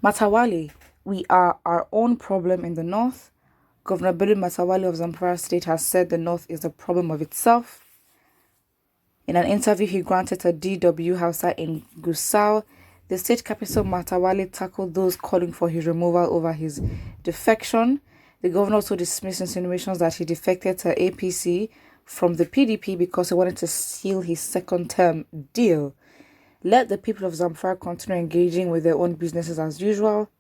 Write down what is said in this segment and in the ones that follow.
Matawali, we are our own problem in the north. Governor Bello Matawali of Zamfara State has said the north is a problem of itself. In an interview he granted to DW Hausa in Gusau, the state capital, Matawali tackled those calling for his removal over his defection. The governor also dismissed insinuations that he defected to APC from the PDP because he wanted to seal his second term deal. Let the people of Zamfara continue engaging with their own businesses as usual.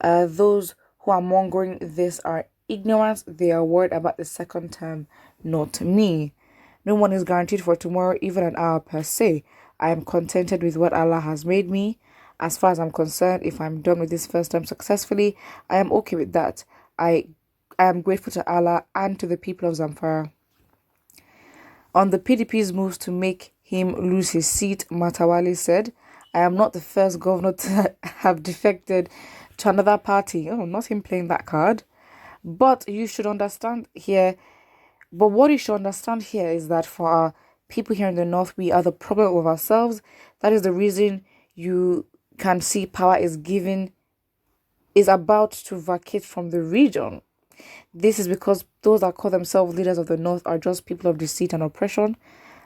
Those who are mongering this are ignorant. They are worried about the second term, not me. No one is guaranteed for tomorrow, even an hour per se. I am contented with what Allah has made me. As far as I'm concerned, if I'm done with this first term successfully, I am okay with that. I am grateful to Allah and to the people of Zamfara. On the PDP's moves to make him lose his seat, Matawali said, I am not the first governor to have defected to another party. Oh, not him playing that card. But you should understand here, but what you should understand here is that for our people here in the north, we are the problem of ourselves. That is the reason you can see power is about to vacate from the region. This is because those that call themselves leaders of the north are just people of deceit and oppression.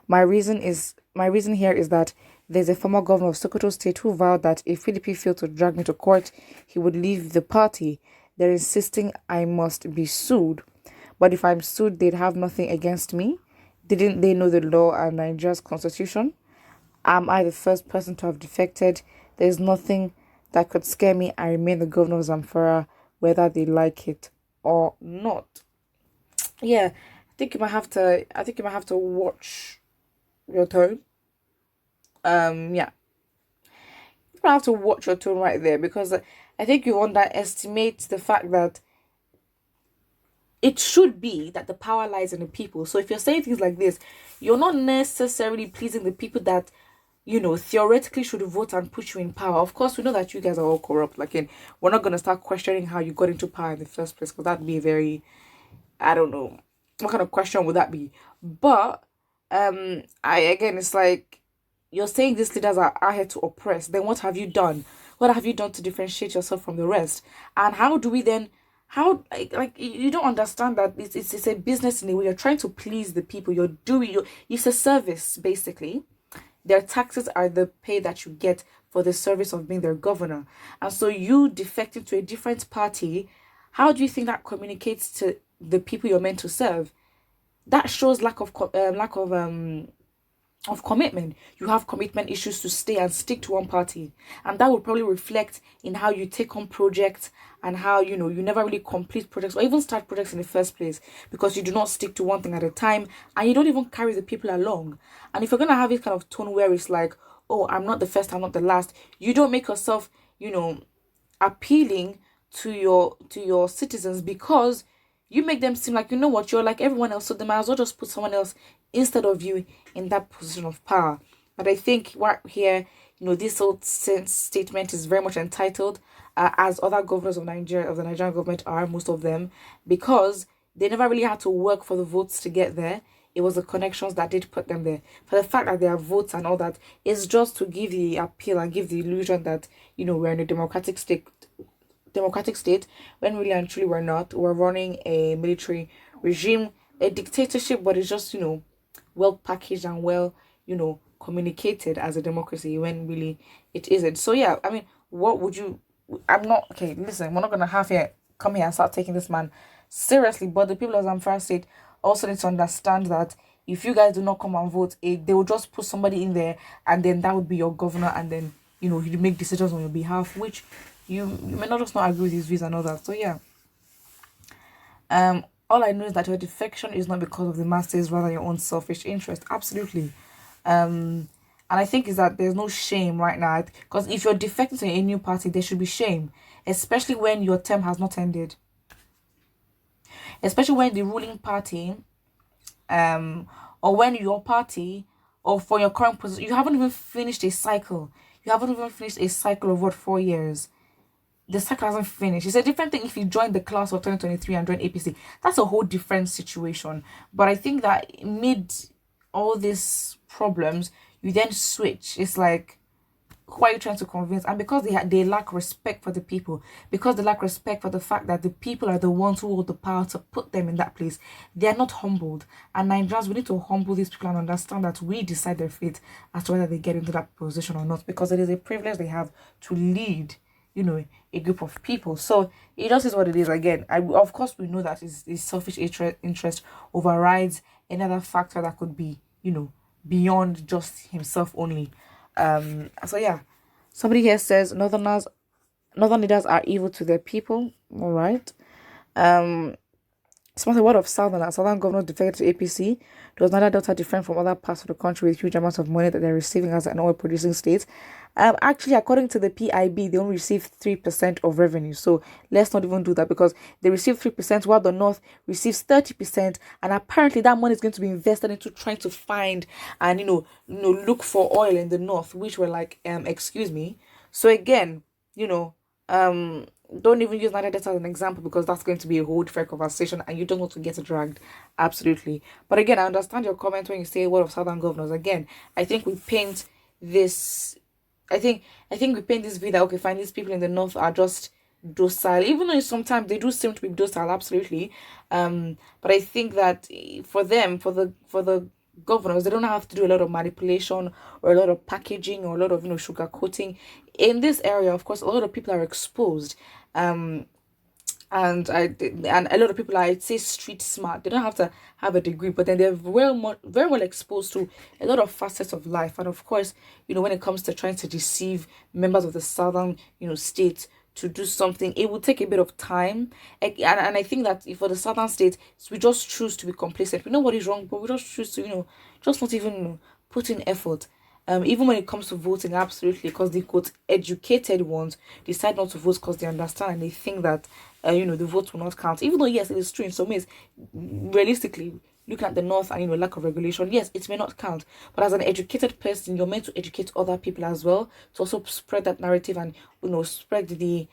My reason here is that there's a former governor of Sokoto State who vowed that if PDP failed to drag me to court, he would leave the party. They're insisting I must be sued. But if I'm sued, they'd have nothing against me. Didn't they know the law and Nigeria's constitution? Am I the first person to have defected? There's nothing that could scare me. I remain the governor of Zamfara, whether they like it or not. Yeah, I think you might have to watch your tone. Yeah, you might have to watch your tone right there, because I think you underestimate the fact that it should be that the power lies in the people. So if you're saying things like this, you're not necessarily pleasing the people that, theoretically should vote and put you in power. Of course, we know that you guys are all corrupt. We're not going to start questioning how you got into power in the first place, because that'd be very, I don't know, what kind of question would that be? But, it's like, you're saying these leaders are out here to oppress. Then what have you done? What have you done to differentiate yourself from the rest? And how do we then, you don't understand that it's a business in a way. You're trying to please the people. It's a service, basically. Their taxes are the pay that you get for the service of being their governor. And so you defecting to a different party, how do you think that communicates to the people you're meant to serve? That shows lack of commitment. You have commitment issues to stay and stick to one party, and that would probably reflect in how you take on projects and how you never really complete projects or even start projects in the first place, because you do not stick to one thing at a time and you don't even carry the people along. And if you're gonna have this kind of tone where it's like, oh, I'm not the first, I'm not the last, you don't make yourself appealing to your citizens, because you make them seem like, you know what, you're like everyone else, so they might as well just put someone else instead of you in that position of power. But I think what here, this whole statement is very much entitled, as other governors of Nigeria, of the Nigerian government are, most of them, because they never really had to work for the votes to get there. It was the connections that did put them there. For the fact that there are votes and all that is just to give the appeal and give the illusion that, we're in a democratic state, when really and truly we're not. We're running a military regime, a dictatorship, but it's just, well packaged and well, communicated as a democracy, when really it isn't. So yeah, I mean, what would you, I'm not, okay, listen, we're not gonna come here and start taking this man seriously, but the people of Zamfara State also need to understand that if you guys do not come and vote, they will just put somebody in there, and then that would be your governor, and then you make decisions on your behalf, which you may not agree with his views and all that. So yeah, all I know is that your defection is not because of the masses, rather your own selfish interest. Absolutely. And I think is that there's no shame right now, because if you're defecting to a new party, there should be shame, especially when your term has not ended, especially when the ruling party, or when your party, or for your current position, you haven't even finished a cycle. You haven't even finished a cycle of 4 years. The cycle hasn't finished. It's a different thing if you join the class of 2023 and join APC. That's a whole different situation. But I think that amid all these problems, you then switch. It's like, who are you trying to convince? And because they lack respect for the people, because they lack respect for the fact that the people are the ones who hold the power to put them in that place, they are not humbled. And Nigerians, we need to humble these people and understand that we decide their fate as to whether they get into that position or not, because it is a privilege they have to lead, you know, a group of people. So it just is what it is. Again, of course we know that his selfish interest overrides any other factor that could be, you know, beyond just himself only. So yeah, somebody here says northern leaders are evil to their people. All right. Some word of Southern governors defected to APC. Does neither Delta different from other parts of the country with huge amounts of money that they're receiving as an oil producing state? Actually, according to the PIB, they only receive 3% of revenue. So let's not even do that, because they receive 3% while the North receives 30%. And apparently that money is going to be invested into trying to find and, look for oil in the North, which were like, excuse me. So again, don't even use Niger Delta as an example, because that's going to be a whole different conversation and you don't want to get it dragged. Absolutely. But again, I understand your comment when you say what of Southern governors. Again, I think we paint this I think we paint this view that, okay, fine, these people in the North are just docile, even though sometimes they do seem to be docile, absolutely. But I think that for them, for the governors, they don't have to do a lot of manipulation or a lot of packaging or a lot of sugar coating in this area. Of course, a lot of people are exposed, and a lot of people are, I'd say, street smart. They don't have to have a degree, but then they're very well exposed to a lot of facets of life. And of course, when it comes to trying to deceive members of the southern states to do something, it will take a bit of time. And I think that for the southern states, we just choose to be complacent. We know what is wrong, but we just choose to just not even put in effort. Even when it comes to voting, absolutely, because the quote educated ones decide not to vote because they understand and they think that the vote will not count. Even though yes, it is true in some ways, realistically, looking at the North and lack of regulation, yes, it may not count. But as an educated person, you're meant to educate other people as well, to also spread that narrative and spread the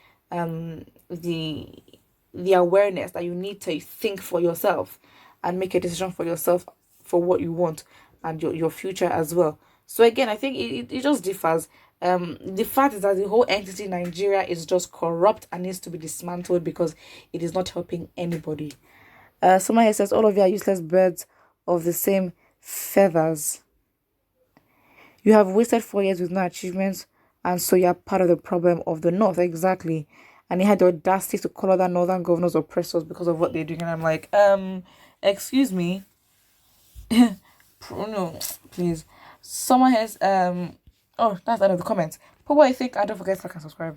awareness that you need to think for yourself and make a decision for yourself for what you want and your future as well. So again, I think it just differs. The fact is that the whole entity Nigeria is just corrupt and needs to be dismantled because it is not helping anybody. Someone here says all of you are useless birds of the same feathers. You have wasted 4 years with no achievements, and so you are part of the problem of the North. Exactly. And he had the audacity to call other northern governors oppressors because of what they're doing. And I'm like, excuse me. No, please. Someone has oh, that's the end of the comments. But what I think, and don't forget to like and subscribe.